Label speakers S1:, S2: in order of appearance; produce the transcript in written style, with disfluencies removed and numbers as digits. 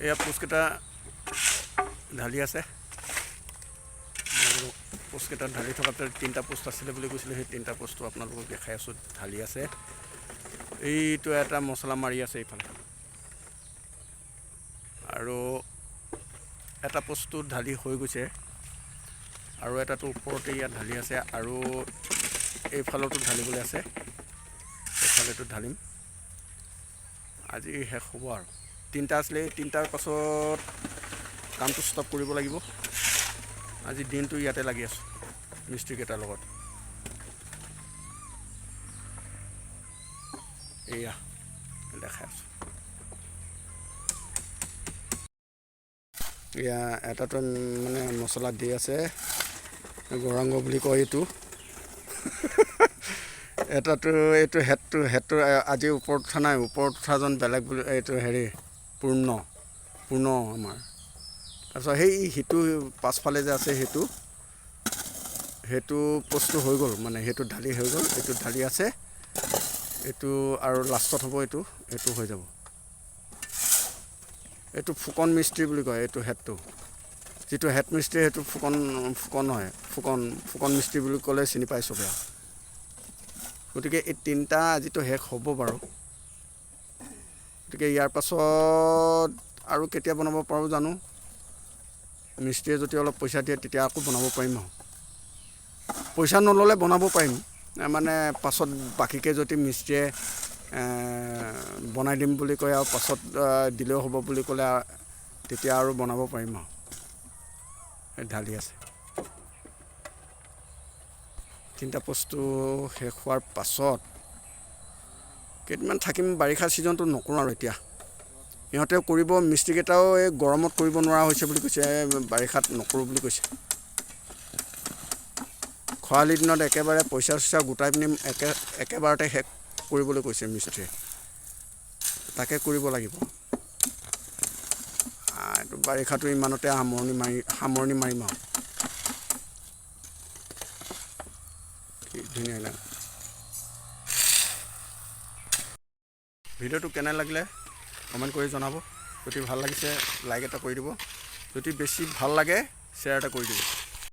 S1: এয়া পোষ্টকেইটা ঢালি আছে। পোষ্টকেইটা ঢালি থকাতে 3টা পোষ্ট আছিলে বুলি কৈছিলে, সেই 3টা পোষ্টটো আপোনালোকক দেখাই আছোঁ। ঢালি আছে, এইটো এটা মছলা মাৰি আছে এইফালে, আৰু এটা পোষ্টটো ঢালি হৈ গৈছে, আৰু এটাটো ওপৰতে ইয়াত ঢালি আছে, আৰু এইফালতো ঢালিবলৈ আছে। এইফালেতো ঢালিম, আজি শেষ হ'ব আৰু। 3টা আছিলে, 3টাৰ পাছত কামটো ষ্টপ কৰিব লাগিব। আজি দিনটো ইয়াতে লাগি আছোঁ মিস্ত্ৰীকেইটাৰ লগত। এয়া দেখাই আছোঁ। এয়া এটাতো মানে মছলা দি আছে, গৌৰাংগ বুলি কয় এইটো। এটাতো এইটো হেডটো আজি ওপৰত উঠা নাই, ওপৰত উঠাজন বেলেগ বুলি, এইটো হেৰি পূৰ্ণ আমাৰ। তাৰপিছত সেই সিটো পাছফালে যে আছে সেইটো পোষ্টটো হৈ গ'ল, মানে সেইটো ঢালি হৈ গ'ল, এইটো ঢালি আছে, এইটো আৰু লাষ্টত হ'ব, এইটো হৈ যাব। এইটো ফুকন মিস্ত্ৰী বুলি কয়, এইটো হেডটো যিটো হেড মিস্ত্ৰী, সেইটো ফুকন হয়। ফুকন মিস্ত্ৰী বুলি ক'লে চিনি পাই চবে। গতিকে এই 3টা আজিতো শেষ হ'ব বাৰু। গতিকে ইয়াৰ পাছত আৰু কেতিয়া বনাব পাৰোঁ জানো। মিস্ত্ৰীয়ে যদি অলপ পইচা দিয়ে তেতিয়া আকৌ বনাব পাৰিম আৰু। পইচা নল'লে বনাব পাৰিম, মানে পাছত বাকীকৈ যদি মিস্ত্ৰীয়ে বনাই দিম বুলি কয় আৰু পাছত দিলেও হ'ব বুলি ক'লে তেতিয়া আৰু বনাব পাৰিম আৰু। ঢালি আছে, 3টা পোষ্টটো শেষ হোৱাৰ পাছত কেইদিনমান থাকিম। বাৰিষা ছিজনটো নকৰোঁ আৰু এতিয়া। ইহঁতেও কৰিব, মিস্ত্ৰীকেইটাও এই গৰমত কৰিব নোৱাৰা হৈছে বুলি কৈছে, বাৰিষাত নকৰোঁ বুলি কৈছে। খৰালি দিনত একেবাৰে পইচা চইচা গোটাই পিনি একেবাৰতে শেষ কৰিবলৈ কৈছে মিস্ত্ৰীয়ে, তাকে কৰিব লাগিব। এইটো বাৰিষাটো ইমানতে সামৰণি মাৰিম আৰু। কি ধুনীয়া লাগে। ভিডিঅ'টো কেনে লাগিলে কমেণ্ট কৰি জনাব। যদি ভাল লাগিছে লাইক এটা কৰি দিব, যদি বেছি ভাল লাগে শ্বেয়াৰ এটা কৰি দিব।